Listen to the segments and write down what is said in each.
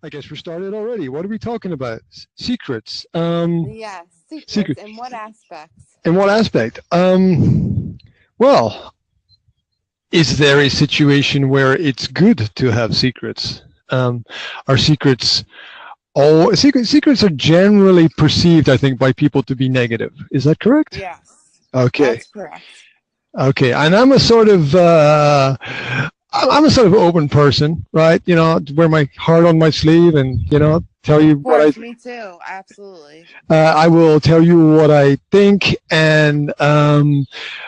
I guess we're started already. What are we talking about? Secrets. Yes, secrets. Secret. In what aspects? In what aspect? Well, is there a situation where it's good to have secrets? Are secrets secrets are generally perceived, I think, by people to be negative. Is that correct? Yes, Okay. that's correct. Okay, and I'm a sort of open person, right? You know, wear my heart on my sleeve, and tell you Of what course, me too. Absolutely. I will tell you what I think, and I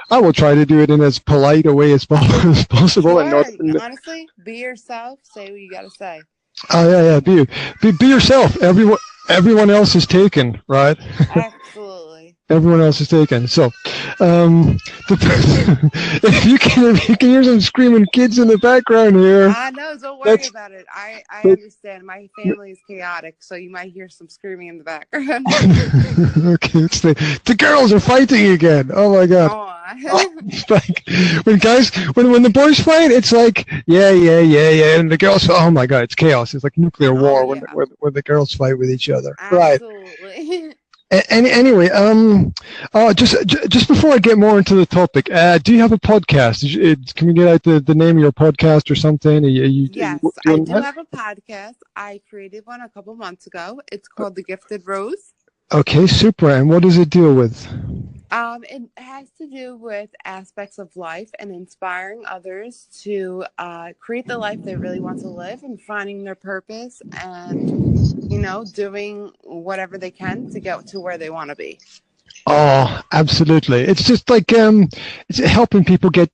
will try to do it in as polite a way as possible, Sure. and not. Honestly, be yourself. Say what you got to say. Oh yeah, be yourself. Everyone else is taken, right? Absolutely. Everyone else is taken. So, if you can hear some screaming kids in the background here. I know. Don't worry about it. I understand. My family is chaotic, so you might hear some screaming in the background. Okay, it's the girls are fighting again. Oh my God. It's like when the boys fight, it's like yeah, and the girls. Oh my God, it's chaos. It's like nuclear war when the girls fight with each other. Absolutely. Right. Anyway, just before I get more into the topic, do you have a podcast? Can we get out the name of your podcast or something? Yes, I do have a podcast. I created one a couple months ago. It's called The Gifted Rose. Okay, super. And what does it deal with? It has to do with aspects of life and inspiring others to create the life they really want to live and finding their purpose and, doing whatever they can to get to where they want to be. Oh, absolutely. It's just like it's helping people take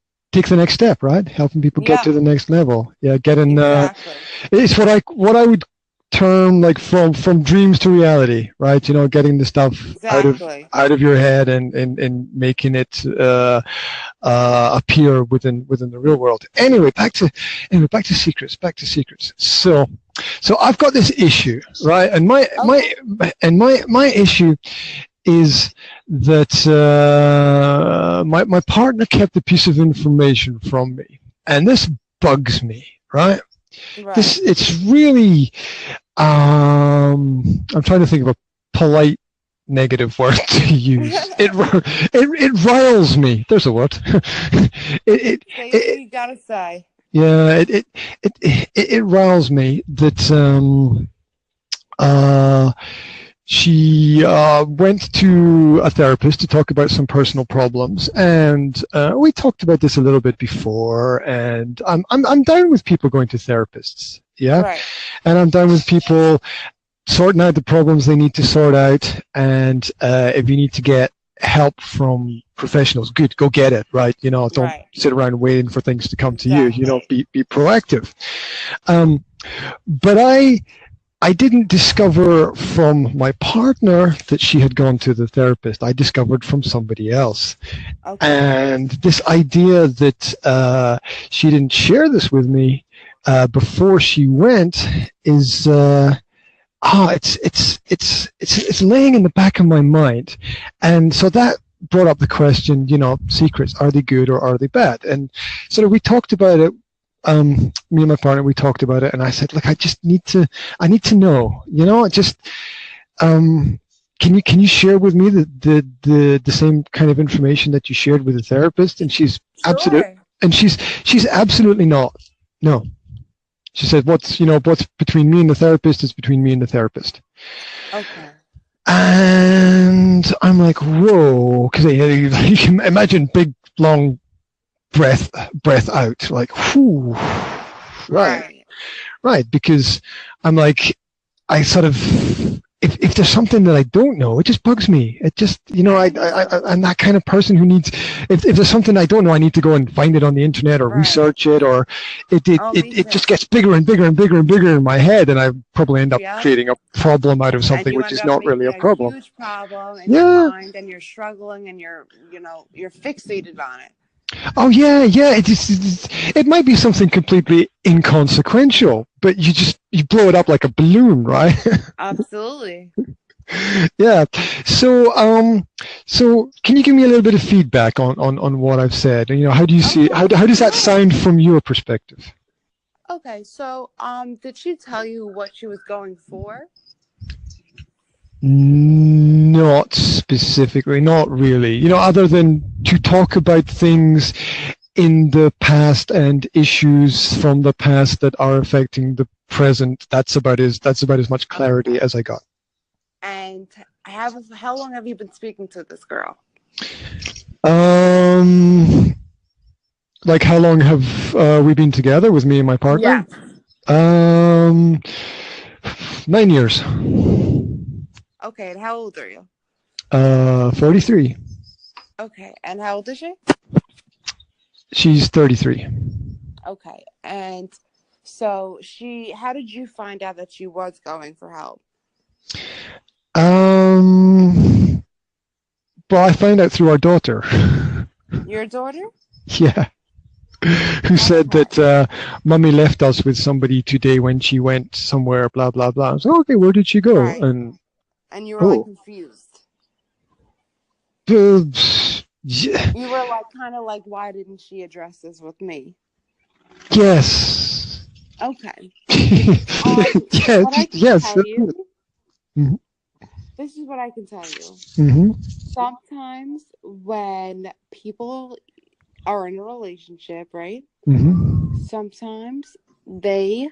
the next step, right? Helping people get to the next level. Yeah, getting it's what I would term like from dreams to reality, right? Getting the stuff out of your head and making it appear within the real world. Anyway, back to secrets. So I've got this issue, right? And my issue is that my partner kept a piece of information from me, and this bugs me, right? It's really I'm trying to think of a polite negative word to use. It riles me. There's a word. Say what you gotta say. Yeah, it riles me that she went to a therapist to talk about some personal problems, and we talked about this a little bit before. And I'm down with people going to therapists, yeah, and I'm down with people sorting out the problems they need to sort out. And if you need to get help from professionals, good, go get it, right? Don't sit around waiting for things to come to you. Be proactive. But I didn't discover from my partner that she had gone to the therapist. I discovered from somebody else. Okay. And this idea that she didn't share this with me before she went is it's laying in the back of my mind. And so that brought up the question, secrets, are they good or are they bad? And so we talked about it. Me and my partner, we talked about it, and I said, look, I need to know, can you share with me the same kind of information that you shared with the therapist? And she's she's absolutely not. No. She said, what's between me and the therapist is between me and the therapist. Okay. And I'm like, whoa, because you can imagine big, long breath out, like, whew, right, because I'm like, I sort of, if there's something that I don't know, it just bugs me. It just, I'm that kind of person who needs, if there's something I don't know, I need to go and find it on the internet or research it, or it just gets bigger and bigger and bigger and bigger in my head, and I probably end up creating a problem out of something which is not really a problem. Huge problem in your mind, and you're struggling, and you're fixated on it. Oh yeah. It might be something completely inconsequential, but you blow it up like a balloon, right? Absolutely. Yeah. So can you give me a little bit of feedback on what I've said? How do you see? How does that sound from your perspective? Okay, so did she tell you what she was going for? Not specifically, not really. Other than to talk about things in the past and issues from the past that are affecting the present. That's about as much clarity as I got. And how long have you been speaking to this girl? Like how long have we been together with me and my partner? Yes. 9 years. Okay, and how old are you? 43. Okay, and how old is she? She's 33. Okay, and so how did you find out that she was going for help? Well, I found out through our daughter. Your daughter? Yeah. Who said that Mummy left us with somebody today when she went somewhere, blah, blah, blah. I was like, okay, where did she go? Right. And you were like confused. Yeah. You were like kind of like, why didn't she address this with me? Yes. Okay. Yes. Mm-hmm. This is what I can tell you. Mm-hmm. Sometimes when people are in a relationship, right? Mm-hmm. Sometimes they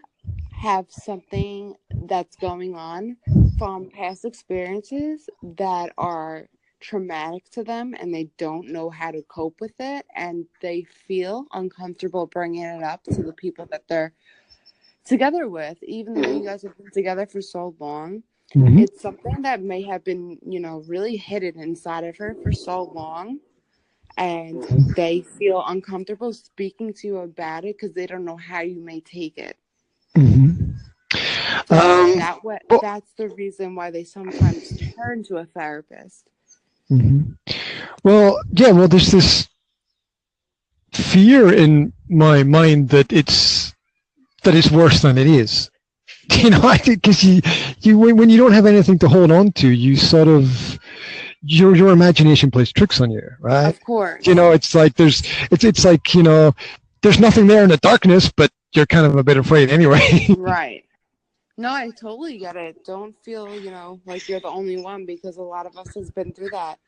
have something that's going on from past experiences that are traumatic to them, and they don't know how to cope with it, and they feel uncomfortable bringing it up to the people that they're together with, even though you guys have been together for so long. Mm-hmm. It's something that may have been, really hidden inside of her for so long, and they feel uncomfortable speaking to you about it because they don't know how you may take it. Mm-hmm. So that's the reason why they sometimes turn to a therapist. Mm-hmm. Well, there's this fear in my mind that it's worse than it is. I think because when you don't have anything to hold on to, you sort of your imagination plays tricks on you, right? Of course. It's like it's like there's nothing there in the darkness, but you're kind of a bit afraid anyway. Right. No, I totally get it. Don't feel, like you're the only one, because a lot of us has been through that.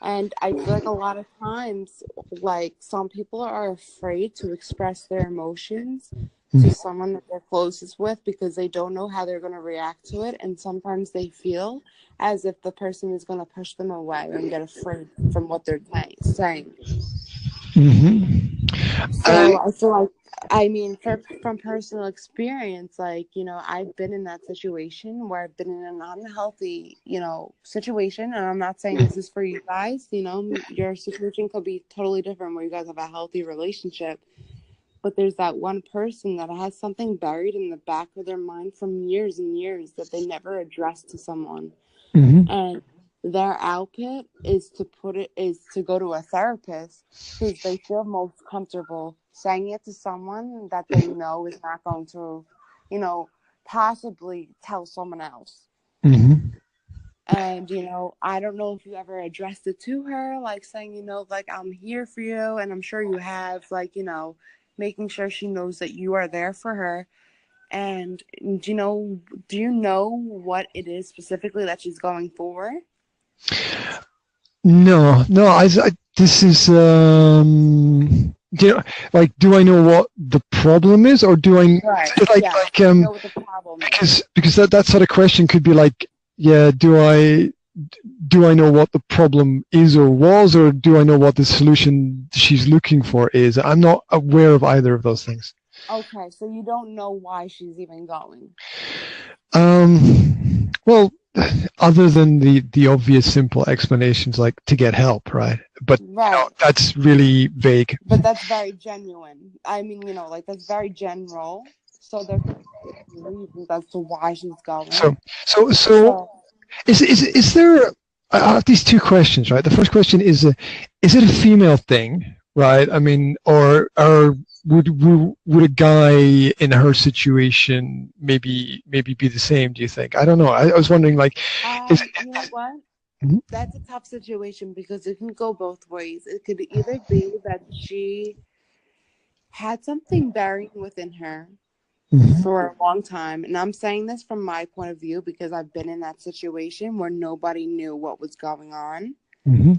And I feel like a lot of times, like, some people are afraid to express their emotions to someone that they're closest with because they don't know how they're going to react to it. And sometimes they feel as if the person is going to push them away and get afraid from what they're saying. Mm-hmm. So I feel like, from personal experience, like, I've been in that situation where I've been in an unhealthy, situation. And I'm not saying this is for you guys, your situation could be totally different where you guys have a healthy relationship. But there's that one person that has something buried in the back of their mind from years and years that they never addressed to someone. Mm-hmm. And their output is to go to a therapist because they feel most comfortable saying it to someone that they know is not going to, possibly tell someone else. Mm-hmm. And, I don't know if you ever addressed it to her, like saying, like, I'm here for you. And I'm sure you have, like, making sure she knows that you are there for her. And, do you know what it is specifically that she's going for? No. This is, like, do I know what the problem is, or do I, right. know what the problem is? Because that sort of question could be like, do I know what the problem is or was, or do I know what the solution she's looking for is? I'm not aware of either of those things. Okay, so you don't know why she's even going. Well, other than the obvious simple explanations like to get help, right? But right. That's really vague. But that's very genuine. Like, that's very general. So there could be reasons as to why she's going. So is there? I have these two questions, right? The first question is it a female thing, right? Or would a guy in her situation maybe be the same? Do you think? I don't know. I was wondering, like, you know what? Mm-hmm. That's a tough situation because it can go both ways. It could either be that she had something buried within her Mm-hmm. for a long time. And I'm saying this from my point of view because I've been in that situation where nobody knew what was going on. Mm-hmm.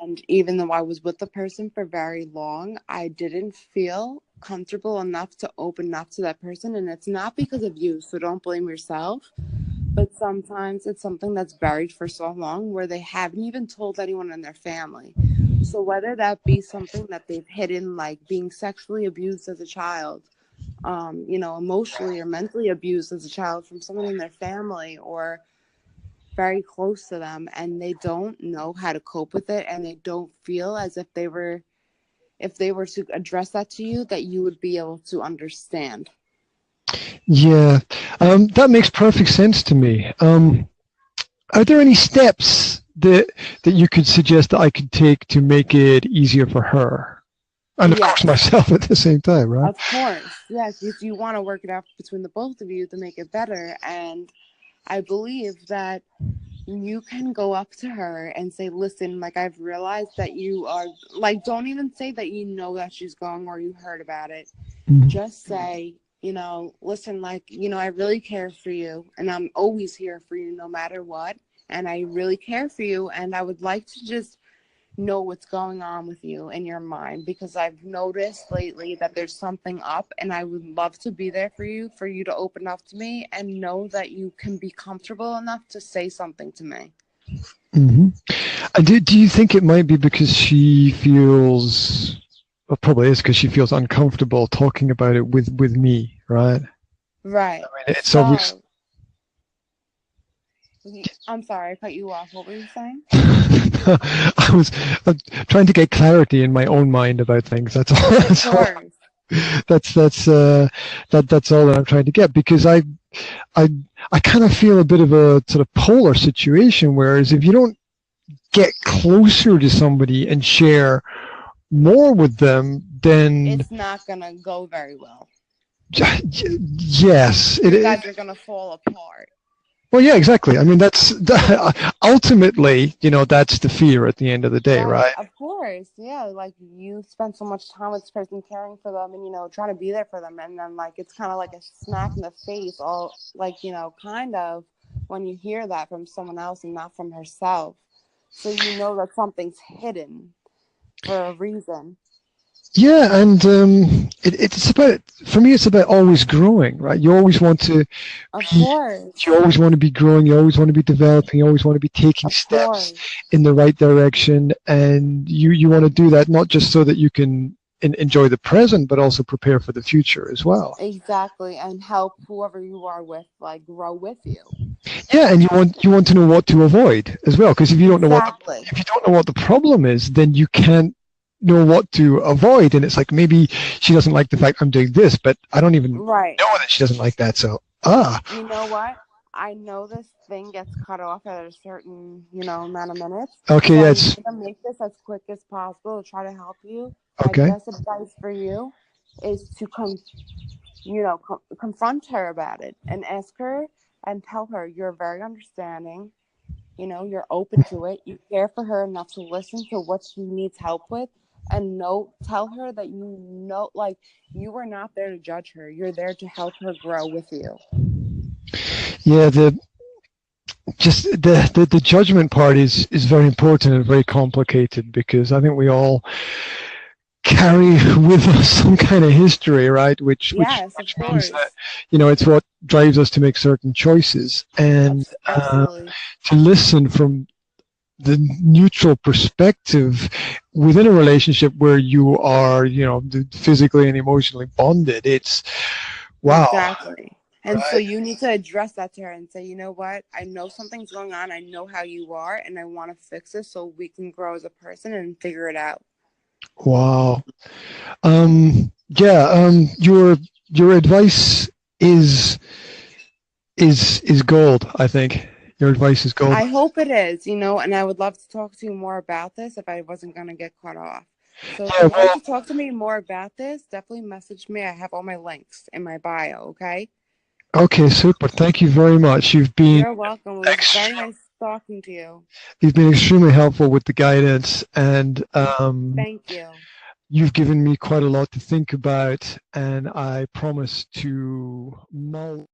And even though I was with the person for very long, I didn't feel comfortable enough to open up to that person. And it's not because of you, so don't blame yourself. But sometimes it's something that's buried for so long where they haven't even told anyone in their family. So whether that be something that they've hidden, like being sexually abused as a child, emotionally or mentally abused as a child from someone in their family or very close to them, and they don't know how to cope with it, and they don't feel as if they were to address that to you, that you would be able to understand. Yeah, that makes perfect sense to me. Are there any steps that you could suggest that I could take to make it easier for her? And of course Yes, myself at the same time, right? of course. Yes, if you want to work it out between the both of you to make it better. And I believe that you can go up to her and say, listen, like, I've realized that you are, like, don't even say that you know that she's going or you heard about it. Mm-hmm. Just say, listen, like, I really care for you and I'm always here for you no matter what. And I really care for you. And I would like to just know what's going on with you in your mind, because I've noticed lately that there's something up, and I would love to be there for you to open up to me and know that you can be comfortable enough to say something to me. Mm-hmm. And do you think it might be because she feels, well, probably is because she feels uncomfortable talking about it with me, right? Right. I mean, it's obvious. I'm sorry, I cut you off. What were you saying? I was trying to get clarity in my own mind about things. That's all. That's all that I'm trying to get, because I kind of feel a bit of a sort of polar situation, whereas if you don't get closer to somebody and share more with them, then it's not gonna go very well. Yes, you guys are gonna fall apart. Well, yeah, exactly. I mean, that's ultimately, that's the fear at the end of the day, right? Of course, yeah. Like, you spend so much time with this person, caring for them, and trying to be there for them, and then like it's kind of like a smack in the face, all like kind of when you hear that from someone else and not from herself. So that something's hidden for a reason. Yeah, and it's about, for me, it's about always growing, right? You always want to you always want to be growing, you always want to be developing, you always want to be taking steps in the right direction, and you want to do that not just so that you can enjoy the present, but also prepare for the future as well. Exactly, and help whoever you are with, like, grow with you. Yeah, and you want to know what to avoid as well, because if you don't know what the problem is, then you can't know what to avoid, and it's like, maybe she doesn't like the fact I'm doing this, but I don't even know that she doesn't like that. So you know what, I know this thing gets cut off at a certain amount of minutes. Okay, so yes. I'm gonna make this as quick as possible to try to help you. Okay. My best advice for you is to confront her about it and ask her and tell her you're very understanding, you're open to it, you care for her enough to listen to what she needs help with. And tell her that like, you are not there to judge her. You're there to help her grow with you. Yeah, the judgment part is very important and very complicated, because I think we all carry with us some kind of history, right? Which means that it's what drives us to make certain choices, and to listen from the neutral perspective within a relationship where you are, physically and emotionally bonded. It's wow. Exactly. And so you need to address that to her and say, you know what? I know something's going on. I know how you are, and I want to fix it so we can grow as a person and figure it out. Wow. Your advice is gold, I think. Your advice is gold. I hope it is, and I would love to talk to you more about this if I wasn't going to get cut off. So if you want to talk to me more about this, definitely message me. I have all my links in my bio, okay? Okay, super. Thank you very much. You're welcome. It was very nice talking to you. You've been extremely helpful with the guidance, and thank you. You've given me quite a lot to think about, and I promise to mull